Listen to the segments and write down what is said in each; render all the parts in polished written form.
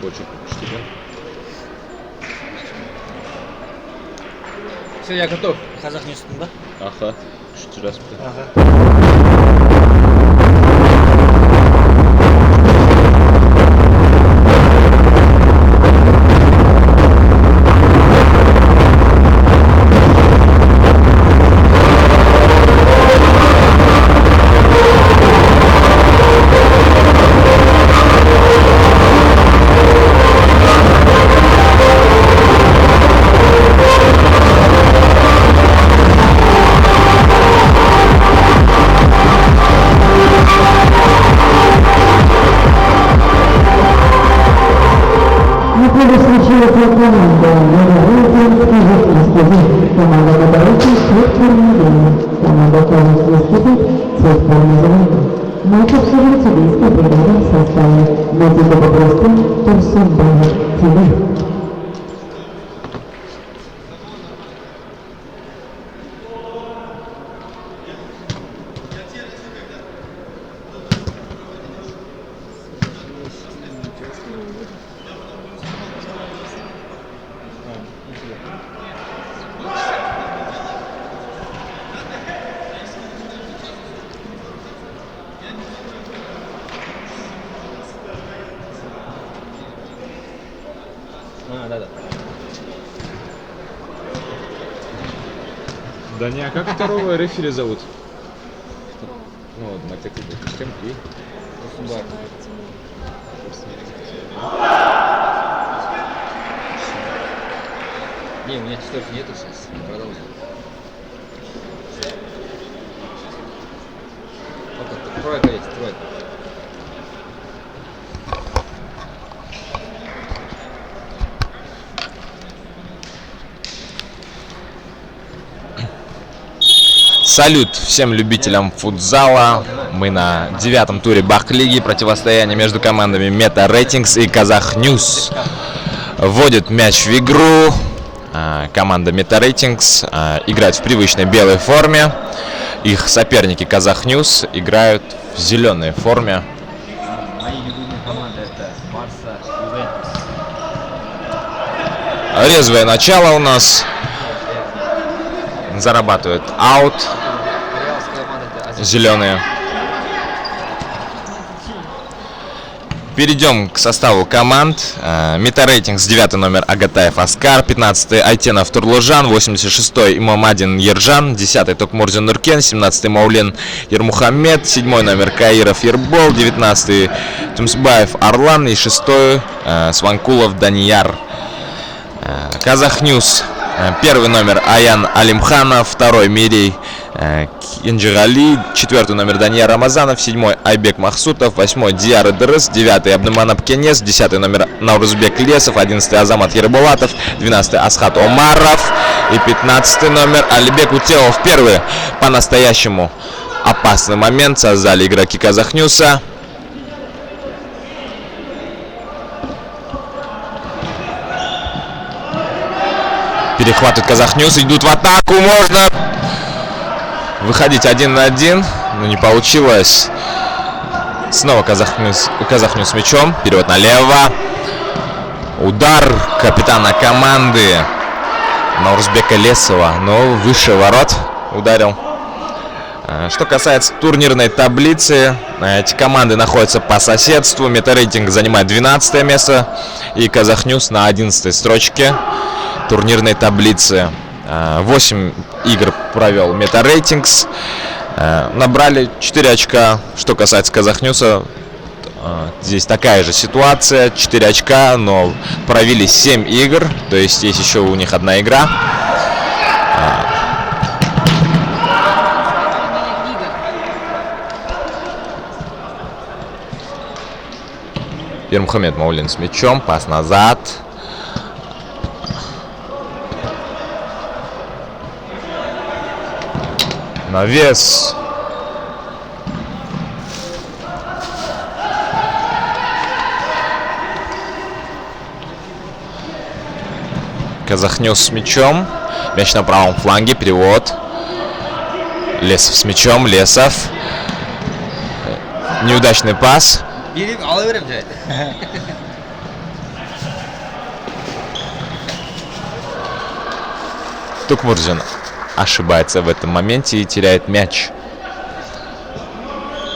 почерк почти, да? Все, я готов. Казах Ньюс, да? Ага. Что раз. Ага. Матч обсуждается близко бригада в составе Надежда Бобровская, Турсун Баба, ТВ. Да. Да не, а как второго рефери зовут? Ну вот, Матек, допустим, и... Не, у меня четверки нету сейчас. Продолжим. Вот так, тройка есть, тройка. Салют всем любителям футзала. Мы на 9-м туре Бах-лиги. Противостояние между командами Meta Ratings и Казах Ньюс. Вводит мяч в игру. Команда Meta Ratings играет в привычной белой форме. Их соперники Казах Ньюс играют в зеленой форме. Мои любимые команды это Барса и Ювентус. Резвое начало у нас. Зарабатывает аут. Зеленые. Перейдем к составу команд. Meta Ratings 9 номер Агатаев Аскар, 15-й Айтенов Турлужан, 86-й Имамадин Ержан, 10-й Токмурзин Нуркен, 17-й Маулен Ермухаммед, 7-й номер Каиров Ербол, 19-й Тумсбаев Арлан и 6-й Сванкулов Данияр. Казах Ньюс. Первый номер Аян Алимханов, второй Мирей Инджигали, четвертый номер Дания Рамазанов, седьмой Айбек Махсутов, восьмой Диар Эдерес, девятый Абдуман Апкенес, десятый номер Наурузбек Лесов, одиннадцатый Азамат Ербулатов, двенадцатый Асхат Омаров и пятнадцатый номер Алибек Утелов. Первый по-настоящему опасный момент создали игроки Казах Ньюса. Перехватывает Казах Ньюс, идут в атаку, можно выходить 1 на 1, но не получилось. Снова Казах Ньюс с мячом, вперед налево. Удар капитана команды Наурузбека Лесова, но выше ворот ударил. Что касается турнирной таблицы, эти команды находятся по соседству. Meta Rating занимает 12 место и Казах Ньюс на 11 строчке турнирной таблицы. 8 игр провел Meta Ratings. Набрали 4 очка. Что касается Казах Ньюса, здесь такая же ситуация. 4 очка, но провели 7 игр. То есть есть еще у них одна игра. Ермухамед Маулин с мячом. Пас назад. Навес. Казах Ньюс с мячом. Мяч на правом фланге. Перевод. Лесов с мячом. Лесов. Неудачный пас. Токмурзин ошибается в этом моменте и теряет мяч.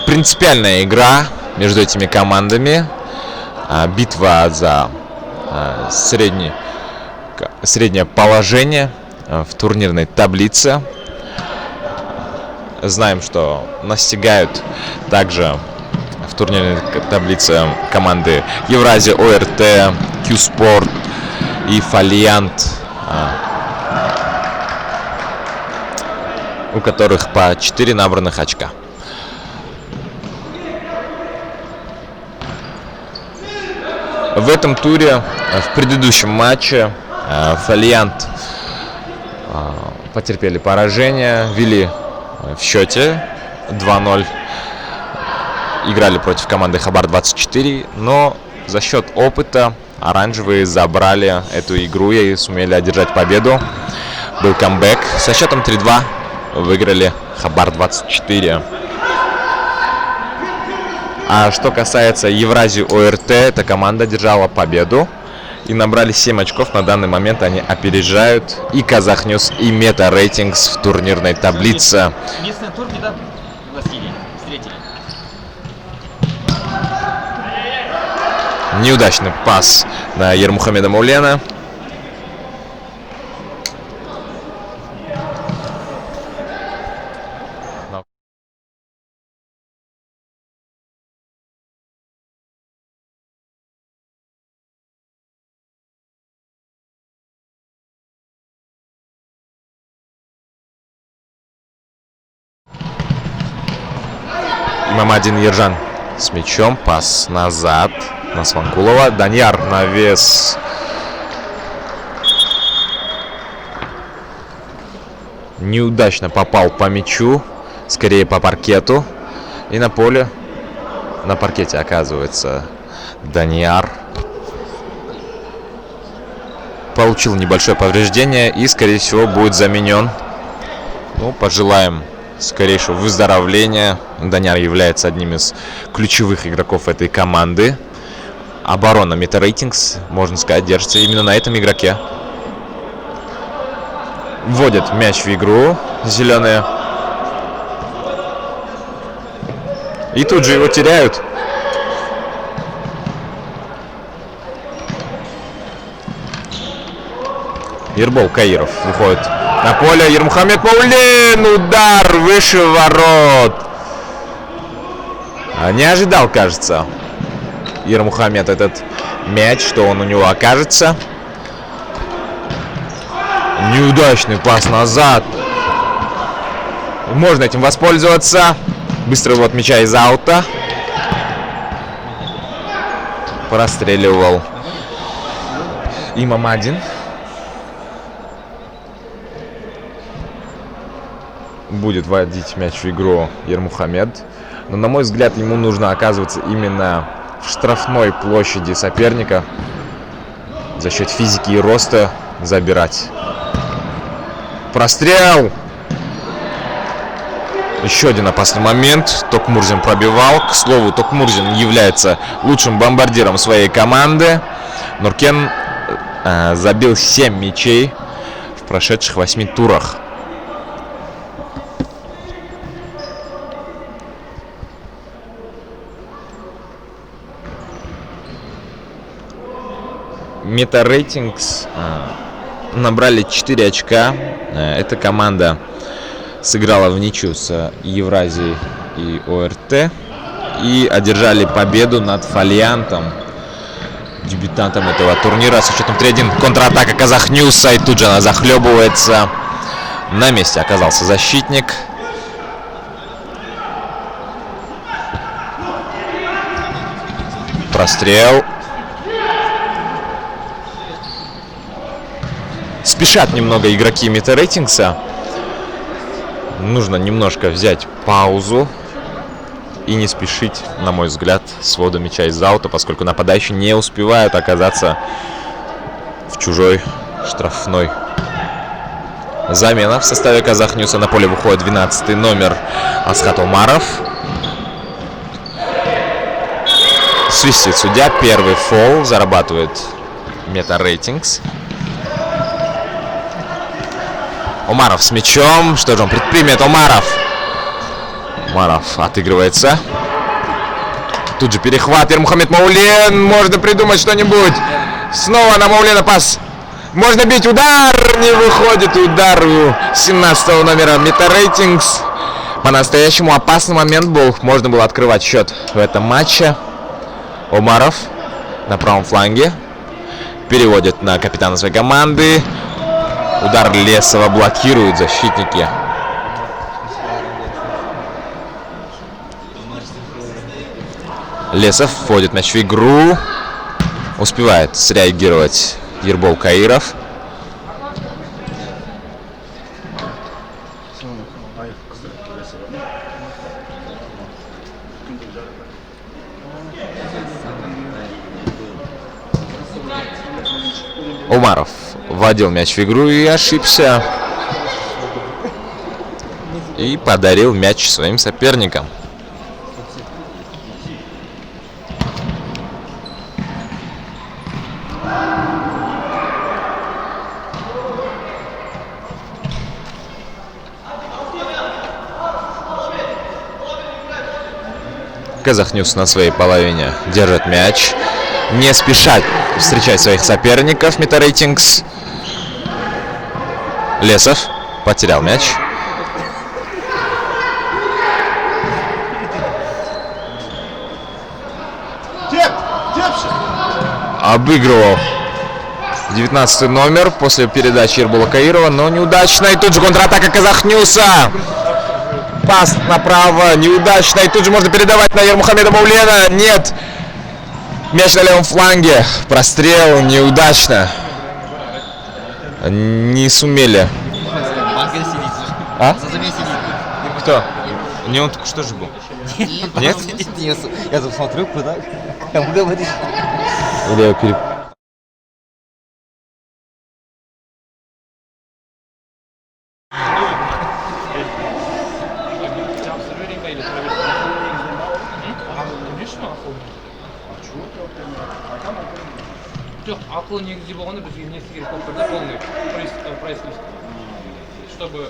Принципиальная игра между этими командами. Битва за среднее положение в турнирной таблице. Знаем, что настигают также в турнирной таблице команды Евразия, ОРТ, Q-Sport и Фолиант, у которых по 4 набранных очка. В этом туре, в предыдущем матче, Фолиант потерпели поражение, вели в счете 2-0. Играли против команды Хабар-24, но за счет опыта оранжевые забрали эту игру и сумели одержать победу. Был камбэк. Со счетом 3-2 выиграли Хабар-24. А что касается Евразии ОРТ, эта команда держала победу и набрали 7 очков. На данный момент они опережают и Казахньюс, и Мета Рейтингс в турнирной таблице. Единственный тур недавно встретили. Неудачный пас на Ермухамеда Маулена. Имамадин Ержан с мячом. Пас назад на Сванкулова. Даньяр навес. Неудачно попал по мячу. Скорее по паркету. И на поле, на паркете оказывается Даньяр. Получил небольшое повреждение и, скорее всего, будет заменен. Ну, пожелаем скорейшего выздоровления. Даньяр является одним из ключевых игроков этой команды. Оборона Мета Рейтингс, можно сказать, держится именно на этом игроке. Вводят мяч в игру зеленые. И тут же его теряют. Ербол Каиров выходит на поле. Ермухамед Маулен. Удар выше ворот. Не ожидал, кажется, Ермухамед этот мяч, что он у него окажется. Неудачный пас назад. Можно этим воспользоваться. Быстрый вывод мяча из аута. Простреливал Имамадин. Будет вводить мяч в игру Ермухамед. Но, на мой взгляд, ему нужно оказываться именно в штрафной площади соперника. За счет физики и роста забирать. Прострел! Еще один опасный момент. Токмурзин пробивал. К слову, Токмурзин является лучшим бомбардиром своей команды. Нуркен забил 7 мячей в прошедших 8 турах. Мета Рейтингс набрали 4 очка. Эта команда сыграла в ничью с Евразией и ОРТ и одержали победу над Фолиантом, дебютантом этого турнира, со счетом 3-1. Контратака Казахньюса, и тут же она захлебывается. На месте оказался защитник. Прострел. Спешат немного игроки Мета Рейтингса. Нужно немножко взять паузу и не спешить, на мой взгляд, с вводом мяча из аута, поскольку нападающие не успевают оказаться в чужой штрафной. Замена в составе Казахньюса. На поле выходит 12-й номер Асхат Омаров. Свистит судья. Первый фол зарабатывает Мета Рейтингс. Умаров с мячом. Что же он предпримет? Умаров. Умаров отыгрывается. Тут же перехват. Ермухамед Маулен. Можно придумать что-нибудь. Снова на Маулена пас. Можно бить. Удар. Не выходит удар у 17 номера Метарейтингс. По-настоящему опасный момент был. Можно было открывать счет в этом матче. Умаров на правом фланге. Переводит на капитана своей команды. Удар Лесова блокируют защитники. Лесов вводит мяч в игру. Успевает среагировать Ербол Каиров. Умаров вводил мяч в игру и ошибся. И подарил мяч своим соперникам. Казахнюс на своей половине держит мяч. Не спешат встречать своих соперников. Метарейтингс. Лесов потерял мяч. Обыгрывал 19 номер после передачи Ербола Каирова, но неудачно. И тут же контратака Казахнюса. Пас направо, неудачно. И тут же можно передавать на Ермухамеда Маулена. Нет. Мяч на левом фланге. Прострел неудачно. Не сумели. А? Кто? Не он только что же был? Нет? Я посмотрю, куда? Кому говоришь? Или я переп... Ақылы негізде болғанда бізге несі керек болып тұрды, полный прайс-лист, чтобы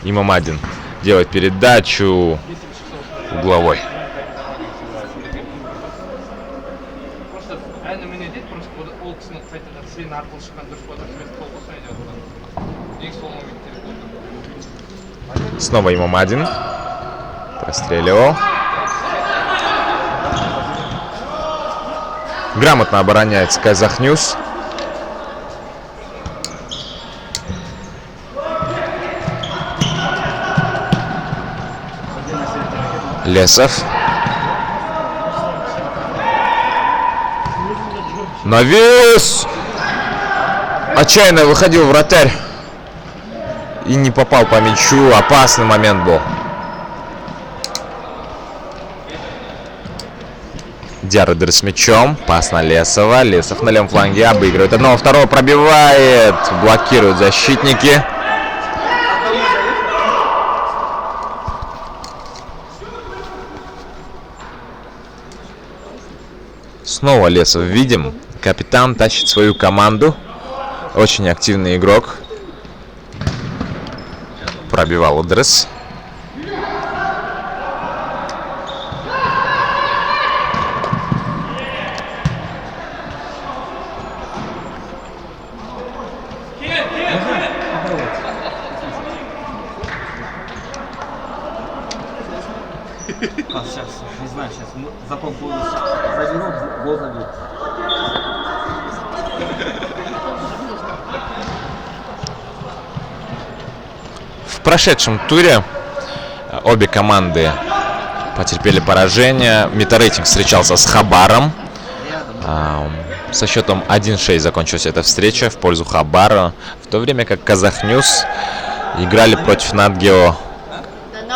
Имамадин делает передачу угловой. просто әні міне дейді, просто ол кісінің қайтадан сені арқылы шыққан дұрыс болатын емес қол болса не деп ең сол моменттер. Снова Имамадин. Простреливал. Грамотно обороняется Казахнюс. Лесов. Навес! Отчаянно выходил вратарь. И не попал по мячу. Опасный момент был. Дярдер с мячом. Пас на Лесова. Лесов на левом фланге обыгрывает. Одного, второго пробивает. Блокируют защитники. Снова Лесов видим. Капитан тащит свою команду. Очень активный игрок. Пробивал Удрес. Сейчас, не знаю, сейчас закон будет заберу, гол забьет. В прошедшем туре обе команды потерпели поражение. Метарейтинг встречался с Хабаром. Со счетом 1-6 закончилась эта встреча в пользу Хабара. В то время как Казахнюс играли против Нат-Гео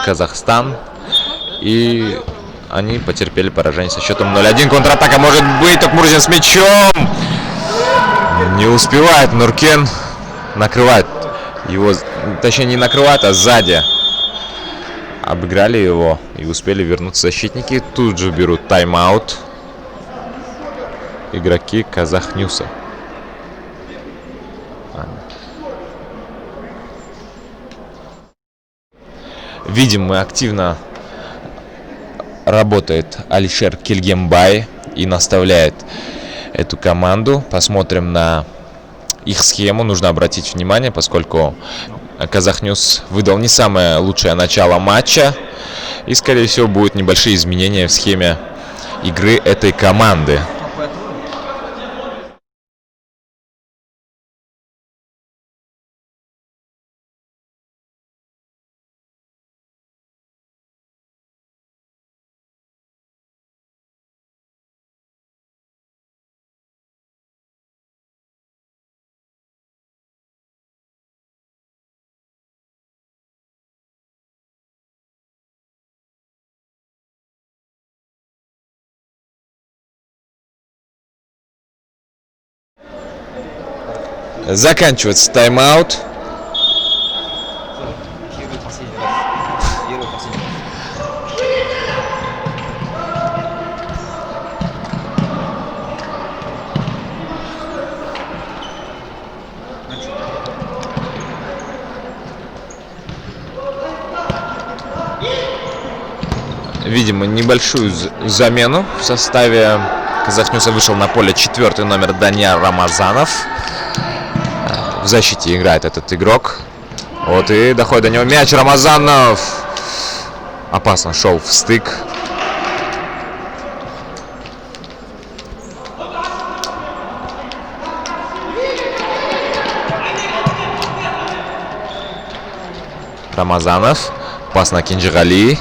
Казахстан. И они потерпели поражение со счетом 0-1. Контратака может быть. Токмурзин с мячом. Не успевает Нуркен. Накрывает его. Точнее, не накрывает, а сзади. Обыграли его. И успели вернуться защитники. Тут же берут тайм-аут игроки Казахнюса. Видим, мы активно работает Алишер Кельгембай и наставляет эту команду. Посмотрим на их схему. Нужно обратить внимание, поскольку Казахньюс выдал не самое лучшее начало матча. И, скорее всего, будут небольшие изменения в схеме игры этой команды. Заканчивается тайм-аут. Первый последний раз. Первый последний раз. Видимо, небольшую замену в составе Казахньюса. Вышел на поле 4-й номер Данияр Рамазанов. В защите играет этот игрок. Вот и доходит до него мяч. Рамазанов опасно шел в стык. Рамазанов. Пас на Кенжигали.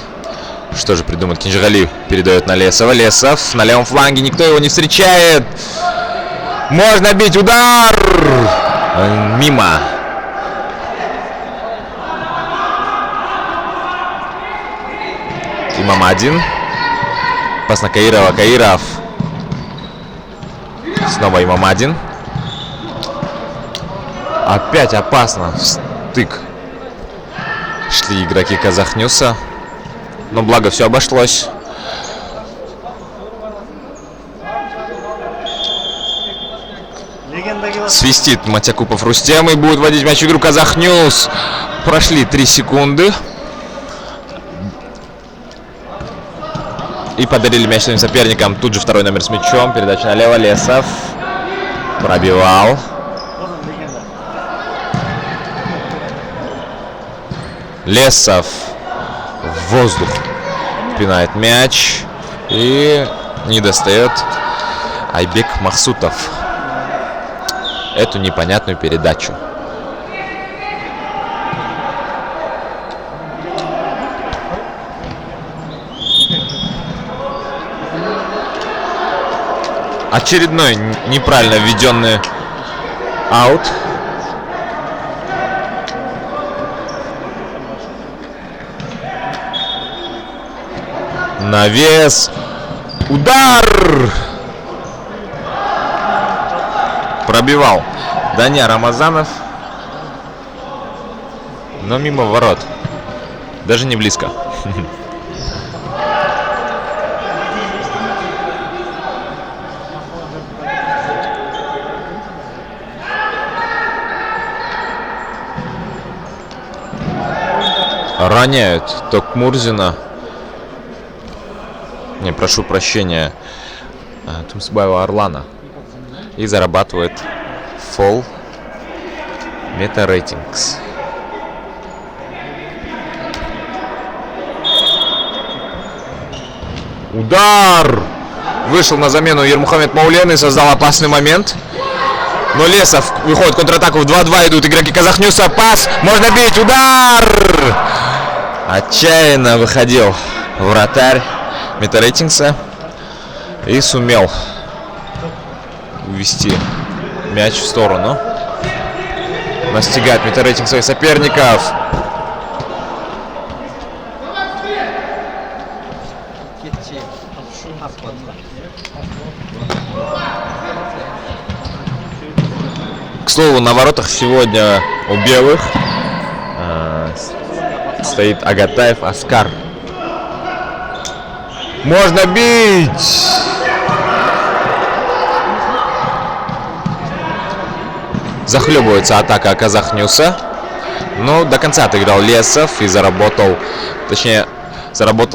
Что же придумает Кенжигали? Передает на Лесова. Лесов на левом фланге. Никто его не встречает. Можно бить. Удар! Мимо. Имамадин. Пас на Каирова. Каиров. Снова Имамадин. Опять опасно. Стык. Шли игроки Казахньюса. Но благо все обошлось. Свистит Матякупов Рустем и будет вводить мяч в игру Казахньюс. Прошли 3 секунды. И подарили мяч своим соперникам. Тут же второй номер с мячом. Передача налево. Лесов. Пробивал. Лесов в воздух пинает мяч. И не достает Айбек Махсутов эту непонятную передачу. Очередной неправильно введенный аут. Навес. Удар! Пробивал Данияр Рамазанов. Но мимо ворот. Даже не близко. Роняют Токмурзина. Не, прошу прощения. Тумсбаева Орлана. И зарабатывает фол Мета Рейтингс. Удар! Вышел на замену Ермухамед Маулен и создал опасный момент. Но Лесов выходит в контратаку. В 2-2 идут игроки Казахньюса. Пас! Можно бить! Удар! Отчаянно выходил вратарь Мета Рейтингса и сумел увести мяч в сторону. Настигает Мета Рейтинг своих соперников. К слову, на воротах сегодня у белых стоит Агатаев Оскар. Можно бить! Захлебывается атака Казахньюса. Ну, до конца отыграл Лесов и заработал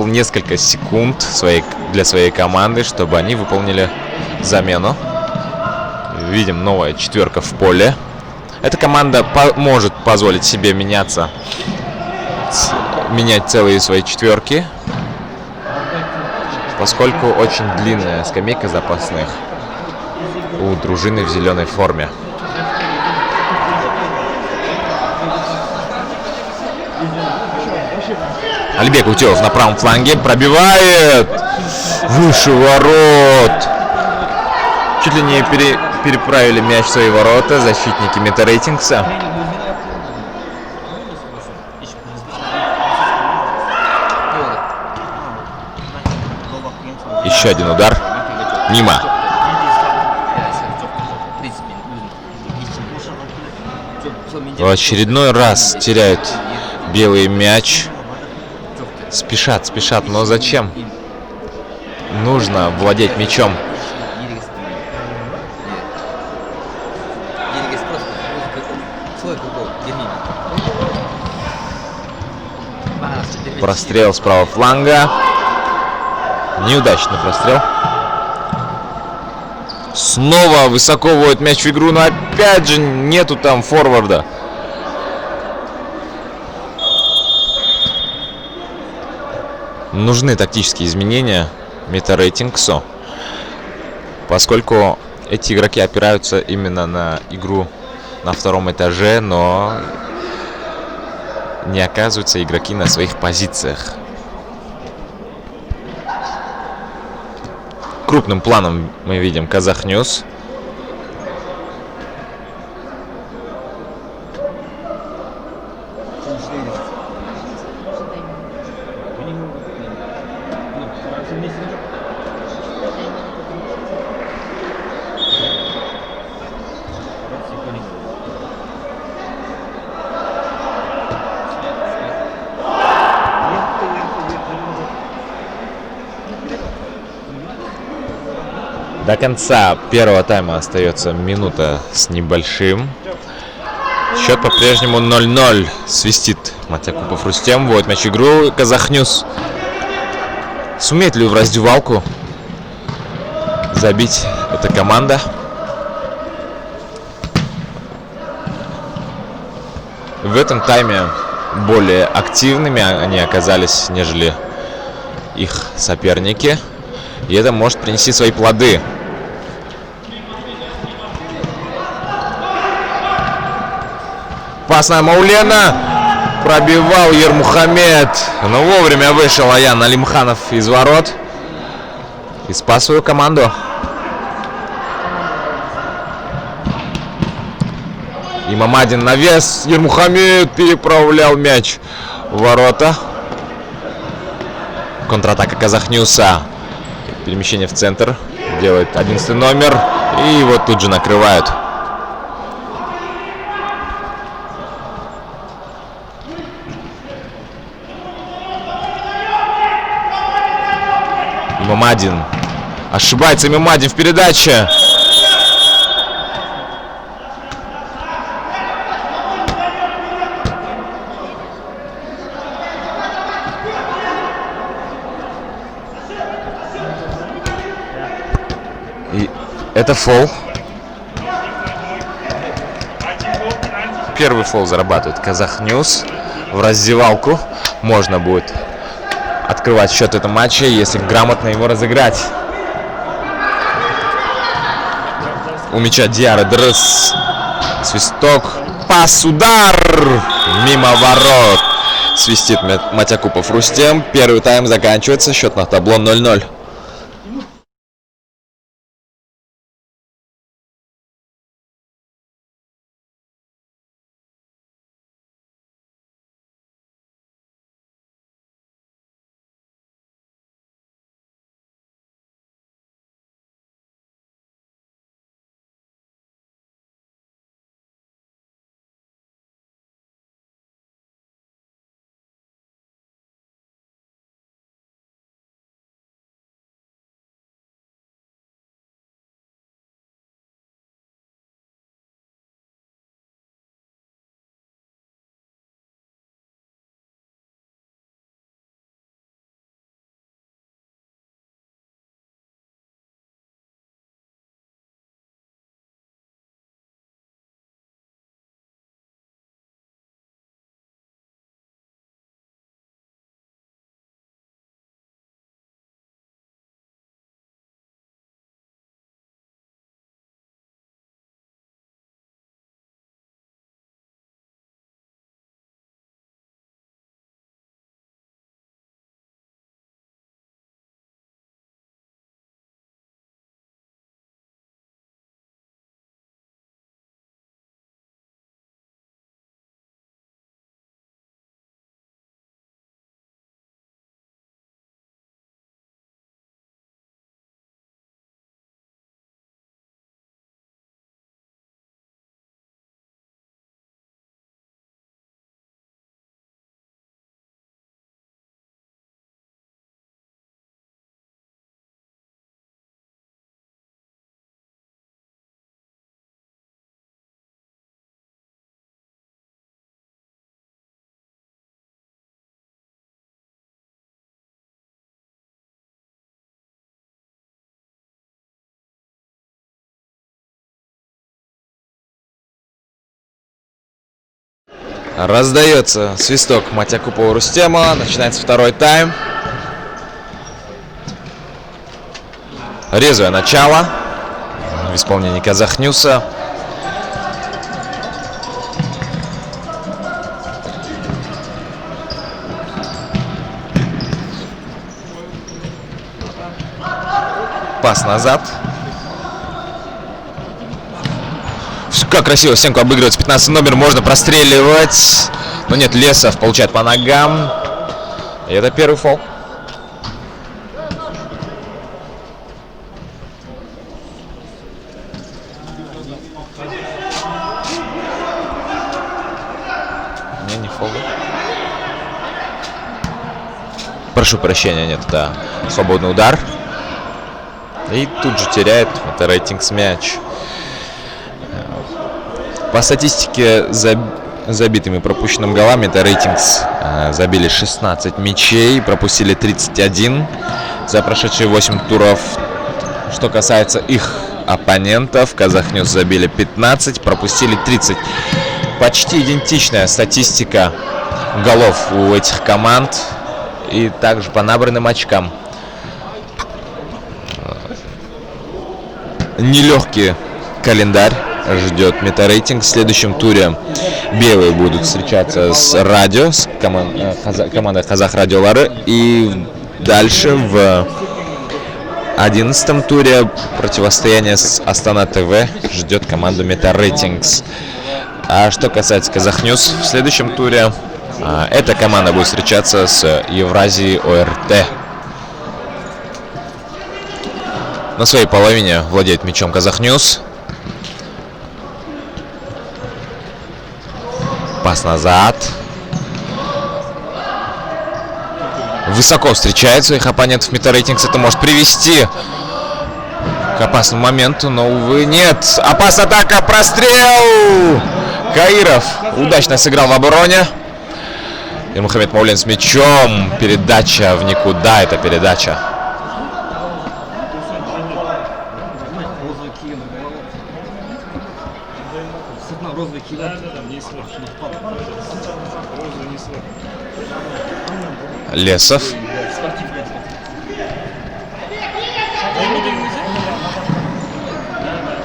несколько секунд для своей команды, чтобы они выполнили замену. Видим, новая четверка в поле. Эта команда может позволить себе менять целые свои четверки, поскольку очень длинная скамейка запасных у дружины в зеленой форме. Алибек Утилов на правом фланге пробивает выше ворот. Чуть ли не переправили мяч в свои ворота защитники Метарейтингса. Еще один удар. Мимо. В очередной раз теряют белый мяч. Спешат, но зачем? Нужно владеть мячом. Прострел с правого фланга. Неудачный прострел. Снова высоко вводит мяч в игру, но опять же нету там форварда. Нужны тактические изменения Метарейтингсу, поскольку эти игроки опираются именно на игру на втором этаже, но не оказываются игроки на своих позициях. Крупным планом мы видим Казахньюс. До конца первого тайма остается минута с небольшим. Счет по-прежнему 0-0. Свистит Матякупов Рустем. Вводит мяч в игру. Казахньюс. Сумеет ли в раздевалку забить эта команда? В этом тайме более активными они оказались, нежели их соперники. И это может принести свои плоды. Пас на Маулена. Пробивал Ермухамед. Но вовремя вышел Аян Алимханов из ворот. И спас свою команду. И Мамадин навес. Ермухамед переправлял мяч в ворота. Контратака Казахньюса. Перемещение в центр. Делает 11 номер. И его тут же накрывают. Мамадин. Ошибается Мамадин в передаче. И это фол. Первый фол зарабатывает Казахньюс. В раздевалку можно будет открывать счет этого матча, если грамотно его разыграть. У мяча Диара Дрыс. Свисток. Пас, удар. Мимо ворот. Свистит Матякупов Рустем. Первый тайм заканчивается. Счет на табло 0-0. Раздается свисток Матякупова Рустема. Начинается второй тайм. Резвое начало в исполнении Казахньюса. Пас назад. Как красиво стенку обыгрывается 15 номер. Можно простреливать. Но нет, Лесов получает по ногам. И это первый фол. Не фол. Прошу прощения, нет, да. Свободный удар. И тут же теряет это рейтингс мяч. По статистике забитыми пропущенными голами это рейтингс забили 16 мячей, пропустили 31 за прошедшие 8 туров. Что касается их оппонентов, Казахньюс забили 15, пропустили 30. Почти идентичная статистика голов у этих команд. И также по набранным очкам. Нелегкий календарь ждет Метарейтинг. В следующем туре белые будут встречаться с радио, с командой Казах Радио Лары. И дальше в 11-м туре противостояние с Астана ТВ ждет команду Метарейтингс. А что касается Казахньюс, в следующем туре эта команда будет встречаться с Евразией ОРТ. На своей половине владеет мячом Казахньюс. Пас назад. Высоко встречает своих оппонентов Метарейтингс. Это может привести к опасному моменту, но, увы, нет. Опасная атака, прострел! Каиров удачно сыграл в обороне. И Мухаммед Маулен с мячом. Передача в никуда. Это передача. Лесов.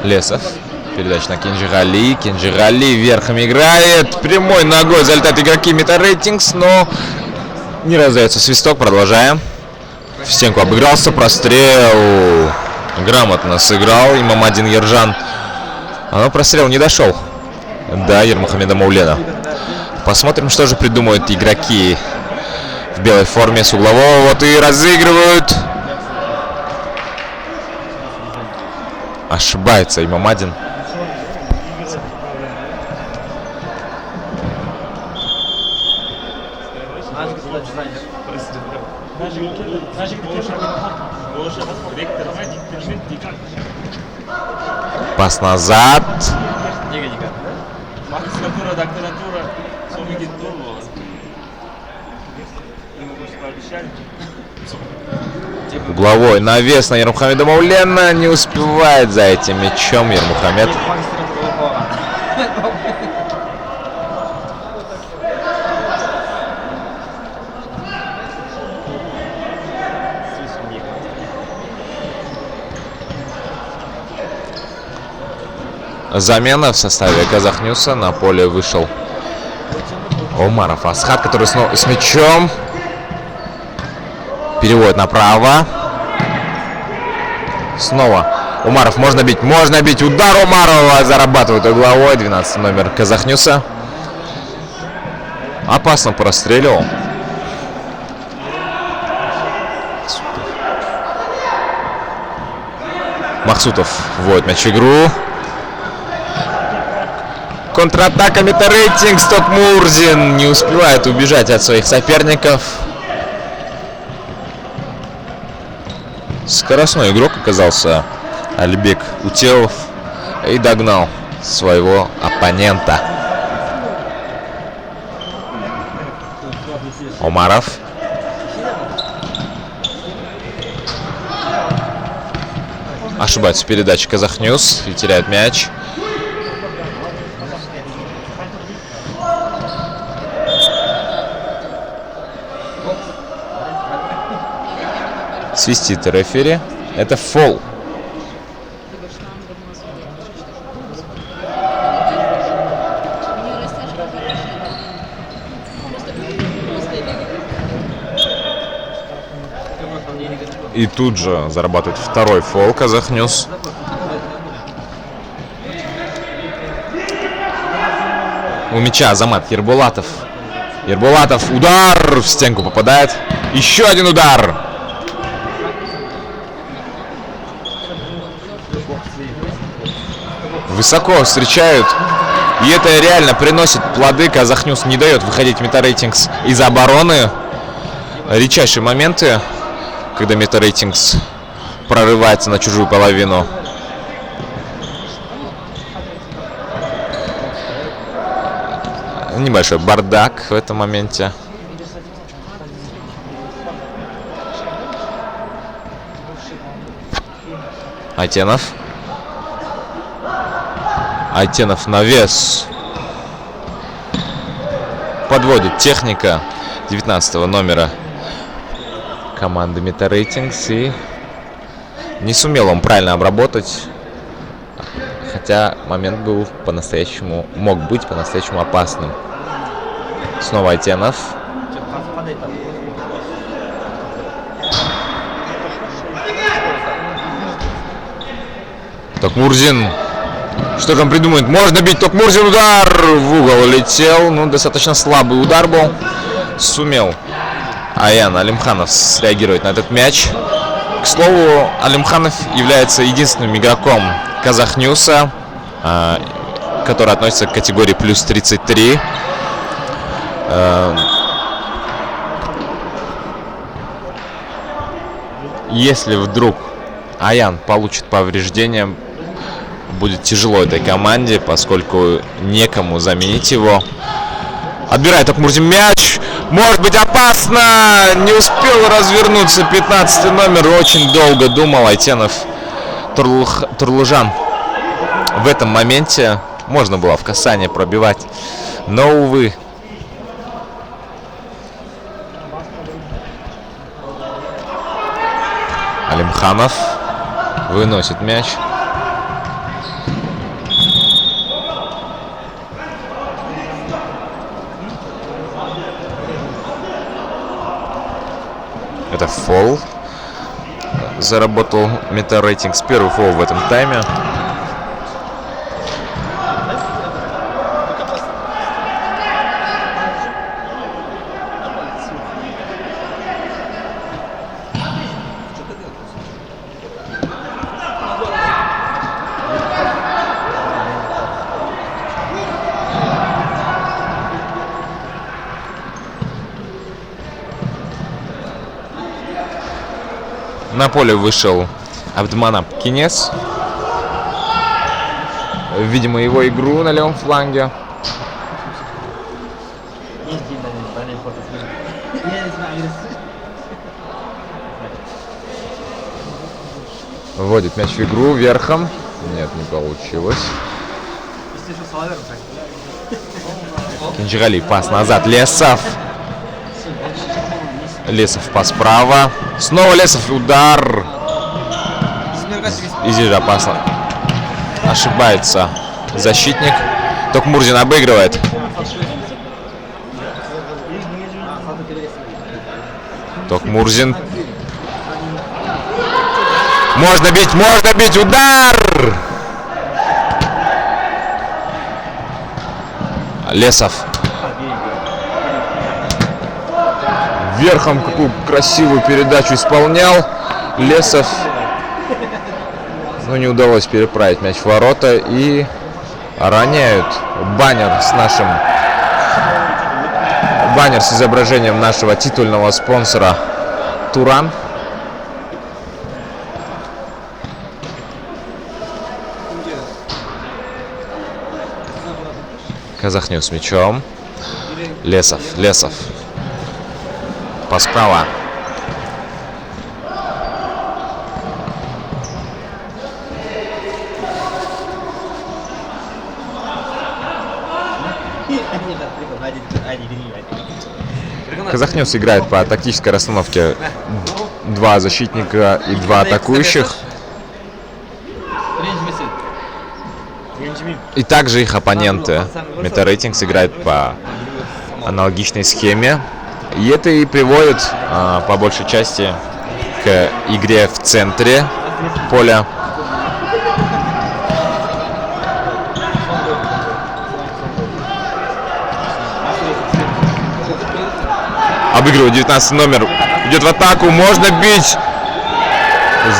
Лесов. Передача на Кенджирали. Кенджирали верхом играет. Прямой ногой залетают игроки Метарейтингс, но не раздается свисток. Продолжаем. В стенку обыгрался. Прострел. Грамотно сыграл Имамадин Ержан. Но прострел не дошел до Ермухамеда Маулена. Посмотрим, что же придумают игроки в белой форме с углового. Вот и разыгрывают. Ошибается Имамадин. Пас назад. Угловой навес на Ермухамеда Маулена. Не успевает за этим мячом Ермухамед. Замена в составе Казахньюса. На поле вышел Омаров Асхат, который снова с мячом. Перевод направо. Снова Умаров. Можно бить. Можно бить. Удар Умарова. Зарабатывает угловой. 12 номер Казахньюса. Опасно простреливал. Махсутов вводит мяч в игру. Контратака Метарейтингс. Токмурзин не успевает убежать от своих соперников. Скоростной игрок оказался Альбек Утелов и догнал своего оппонента. Омаров. Ошибается передача Казахньюс и теряет мяч. Свистит рефери. Это фол. И тут же зарабатывает второй фол Казахньюс. У мяча Азамат Ербулатов. Ербулатов, удар в стенку попадает. Еще один удар. Высоко встречают. И это реально приносит плоды. Казахньюс не дает выходить Метарейтингс из обороны. Редчайшие моменты, когда Метарейтингс прорывается на чужую половину. Небольшой бардак в этом моменте. Айтенов. Айтенов навес. Подводит техника 19 номера команды Метарейтингс. И не сумел он правильно обработать. Хотя момент был по-настоящему, мог быть по-настоящему опасным. Снова Айтенов. Токмурзин. Что же он придумает? Можно бить. Токмурзин. Удар в угол летел. Ну, достаточно слабый удар был. Сумел Аян Алимханов среагировать на этот мяч. К слову, Алимханов является единственным игроком Казахньюса, который относится к категории плюс 33. Если вдруг Аян получит повреждение, будет тяжело этой команде, поскольку некому заменить его. Отбирает Токмурзин мяч. Может быть опасно. Не успел развернуться 15 номер. Очень долго думал Айтенов. Турлужан. В этом моменте можно было в касание пробивать. Но, увы. Алимханов выносит мяч. Это фол. Заработал Метарейтингс. Первый фол в этом тайме. На поле вышел Абдманап Кинес. Видимо, его игру на левом фланге. Вводит мяч в игру верхом. Нет, не получилось. Кинджигали, пас назад. Лесов. Лесов пас справа. Снова Лесов. Удар. И здесь же опасно. Ошибается защитник. Токмурзин обыгрывает. Токмурзин. Можно бить, можно бить. Удар! Лесов. Верхом какую красивую передачу исполнял Лесов. Но не удалось переправить мяч в ворота. И роняют баннер с нашим... Баннер с изображением нашего титульного спонсора Туран. Казахньюс с мячом. Лесов. Лесов. Пас справа. Казахньюс играет по тактической расстановке 2 защитника и 2 атакующих. И также их оппоненты. Метарейтингс играет по аналогичной схеме. И это и приводит по большей части к игре в центре поля. Обыгрывает 19 номер. Идет в атаку. Можно бить.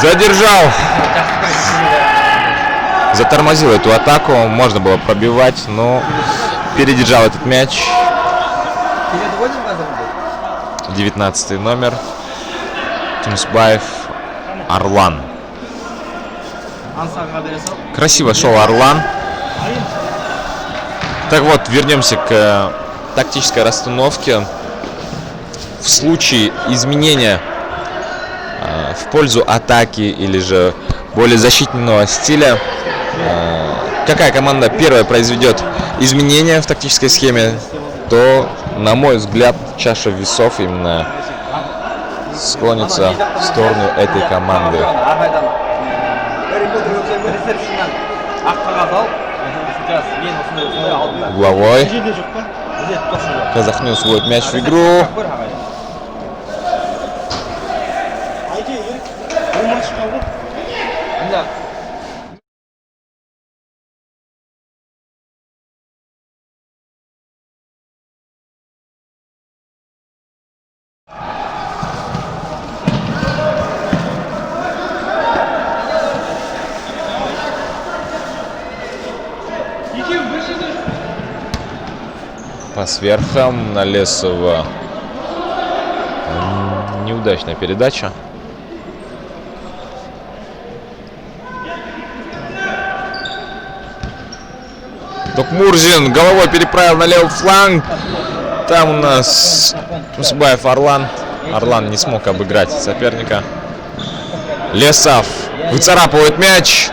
Задержал. Затормозил эту атаку. Можно было пробивать, но передержал этот мяч. 19 номер. Тумсбаев Арлан. Красиво шел Арлан. Так вот, вернемся к тактической расстановке. В случае изменения в пользу атаки или же более защитного стиля, какая команда первая произведет изменения в тактической схеме, то, на мой взгляд, чаша весов именно склонится в сторону этой команды. Угловой. Казахнюс вводит мяч в игру. Пас верхом на Лесова. Неудачная передача. Токмурзин головой переправил на левый фланг. Там у нас Тумсбаев Арлан. Арлан не смог обыграть соперника. Лесов выцарапывает мяч.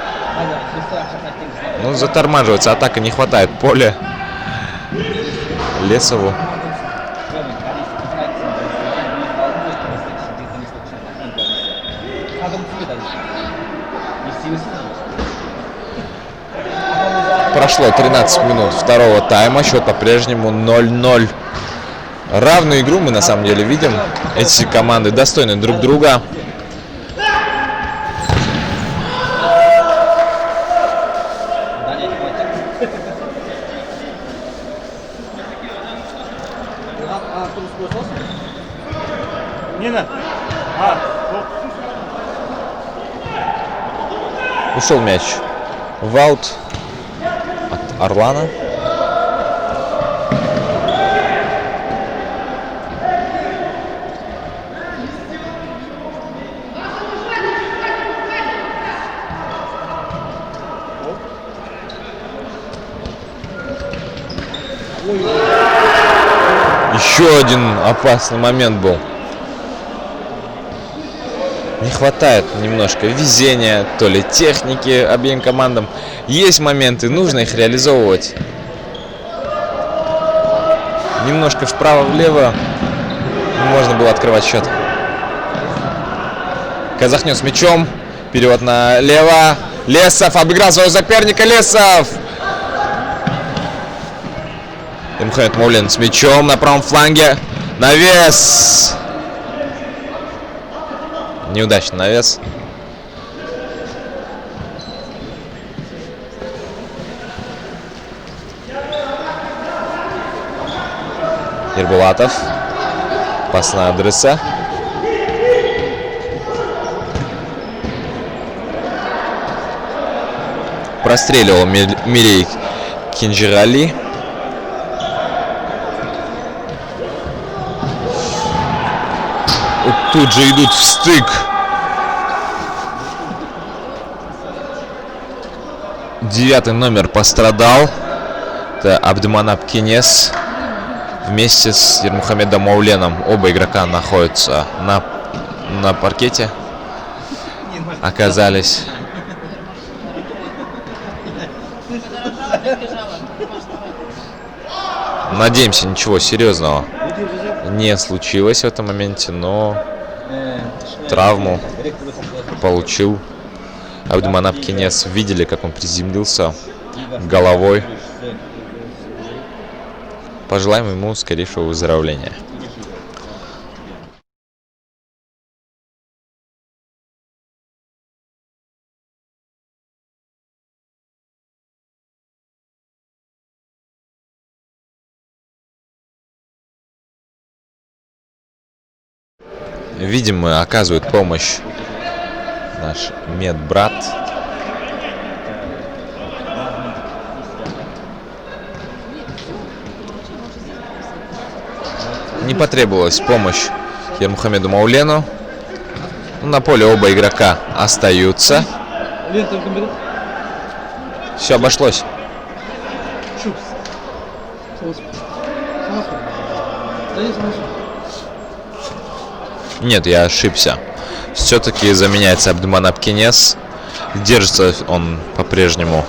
Ну, затормаживается атака, не хватает поля Лесову. Прошло 13 минут второго тайма. Счет по-прежнему 0-0. Равную игру мы на самом деле видим. Эти команды достойны друг друга. Ушел мяч в аут от Арлана. Еще один опасный момент был. Не хватает немножко везения, то ли техники обеим командам. Есть моменты, нужно их реализовывать. Немножко вправо-влево можно было открывать счет. Казахнюс с мячом. Перевод налево. Лесов обыграл своего соперника. Лесов. Мухаммед Маулен с мячом на правом фланге. Навес. Неудачный навес. Ербулатов. Пас на адреса. Простреливал Мирей Кинжирали. Тут же идут в стык. Девятый номер пострадал. Это Абдуманап Кинес вместе с Ермухамедом Мауленом. Оба игрока находятся на паркете. Оказались. Надеемся, ничего серьезного не случилось в этом моменте, но травму получил. Абдуманап Кинес, видели, как он приземлился головой. Пожелаем ему скорейшего выздоровления. Видимо, оказывает помощь наш медбрат. Не потребовалась помощь Ермухамеду Маулену. На поле оба игрока остаются. Все обошлось. Нет, я ошибся. Все-таки заменяется Абдуманап Кинес. Держится он по-прежнему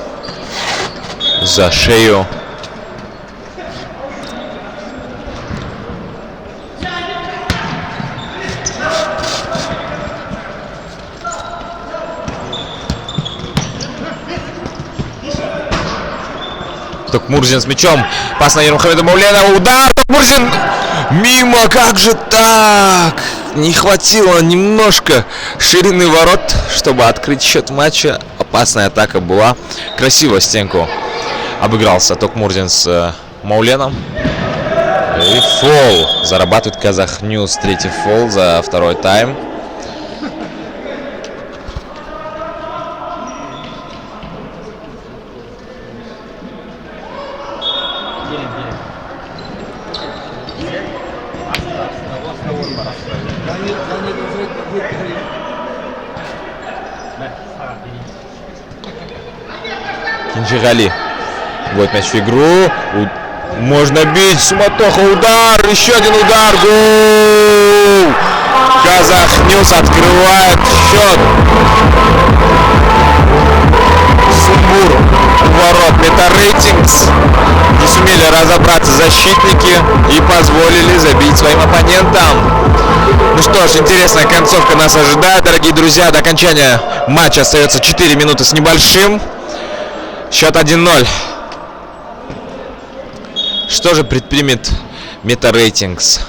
за шею. Токмурзин с мячом. Пас на Ермухамеда Маулена. Удар! Токмурзин! Мимо! Как же так? Не хватило немножко ширины ворот, чтобы открыть счет матча. Опасная атака была. Красиво стенку обыгрался Токмурзин с Мауленом. И фол. Зарабатывает Казахньюс. Третий фол за второй тайм. Кинжигали вводит мяч в игру. Можно бить. Суматоха. Удар. Еще один удар. Гол! Казахньюс открывает счет. Сумбур у ворот Метарейтингс. Не сумели разобраться защитники и позволили забить своим оппонентам. Ну что ж, интересная концовка нас ожидает, дорогие друзья. До окончания матча остается 4 минуты с небольшим. Счет 1-0. Что же предпримет Метарейтингс?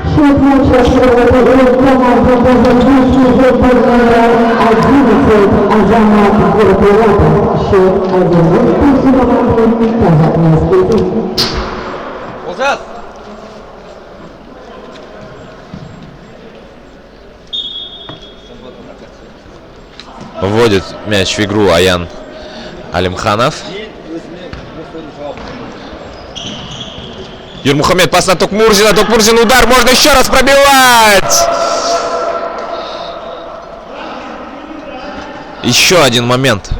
Счет матча сравнивает команда Казахньюс номер 11 Азамат Гурбулатов. Счет 1-0 в пользу команды Казахньюс. Олжас! Вводит мяч в игру Аян Алимханов. Юрмухамед, пас на Токмурзина. Токмурзин, удар. Можно еще раз пробивать. Еще один момент.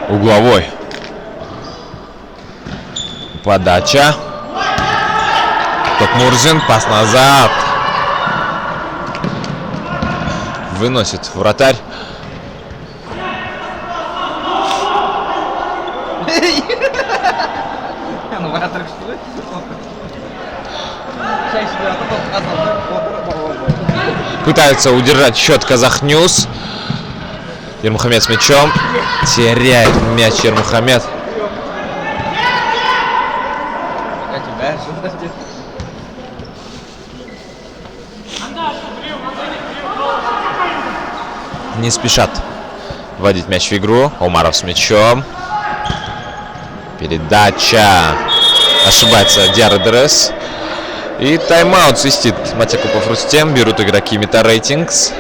Угловой. Подача. Токмурзин, пас назад. Выносит вратарь. Пытается удержать счет Казахньюс. Ермухамед с мячом. Теряет мяч Ермухамед. Не спешат вводить мяч в игру. Омаров с мячом. Передача. Ошибается Диаредерес. И тайм-аут свистит Матекупов Рустем. Берут игроки Метарейтингс.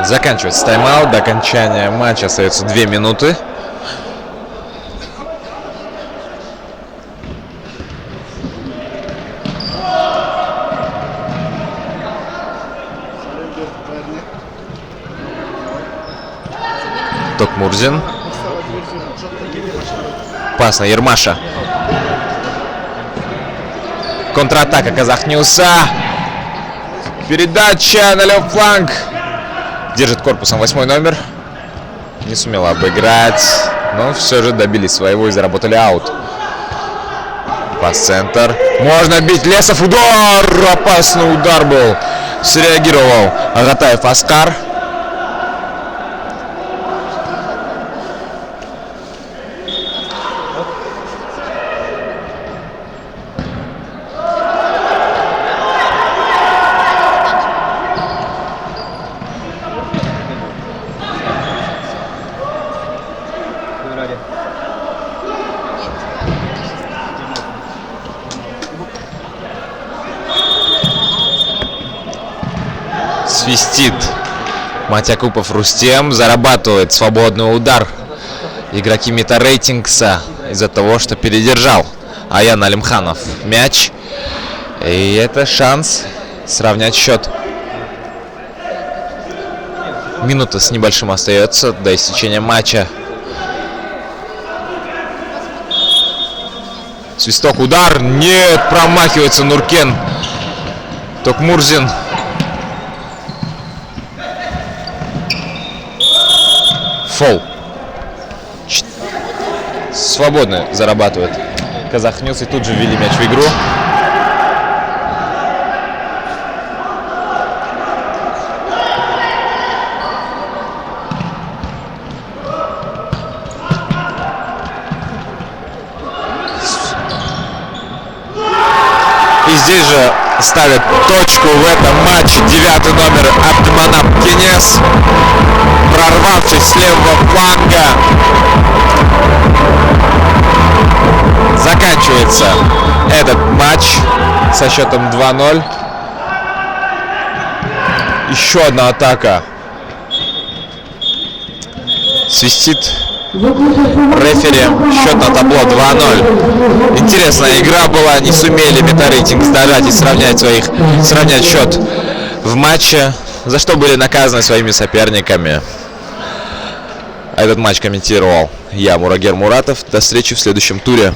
Заканчивается тайм-аут. До окончания матча остается 2 минуты. Токмурзин. Пас на Ермаша. Контратака Казахньюса. Передача на левый фланг. Держит корпусом 8 номер. Не сумела обыграть. Но все же добились своего и заработали аут. Пас-центр. Можно бить. Лесов. Удар. Опасный удар был. Среагировал Агатаев Оскар. Свистит Матякупов Рустем. Зарабатывает свободный удар. Игроки Мета Рейтингса из-за того, что передержал Аян Алимханов мяч. И это шанс сравнять счет. Минута с небольшим остается до истечения матча. Свисток, удар. Нет, промахивается Нуркен. Токмурзин. Фол. Свободно зарабатывает Казахньюс. И тут же ввели мяч в игру. И здесь же ставит точку в этом матче 9-й номер Абдманап Кенес, прорвавшись с левого фланга. Заканчивается этот матч со счетом 2-0. Еще одна атака. Свистит рефери. Счет на табло 2-0. Интересная игра была. Не сумели Мета Рейтингс дожать и сравнять счет в матче, за что были наказаны своими соперниками. Этот матч комментировал я, Мурагер Муратов. До встречи в следующем туре.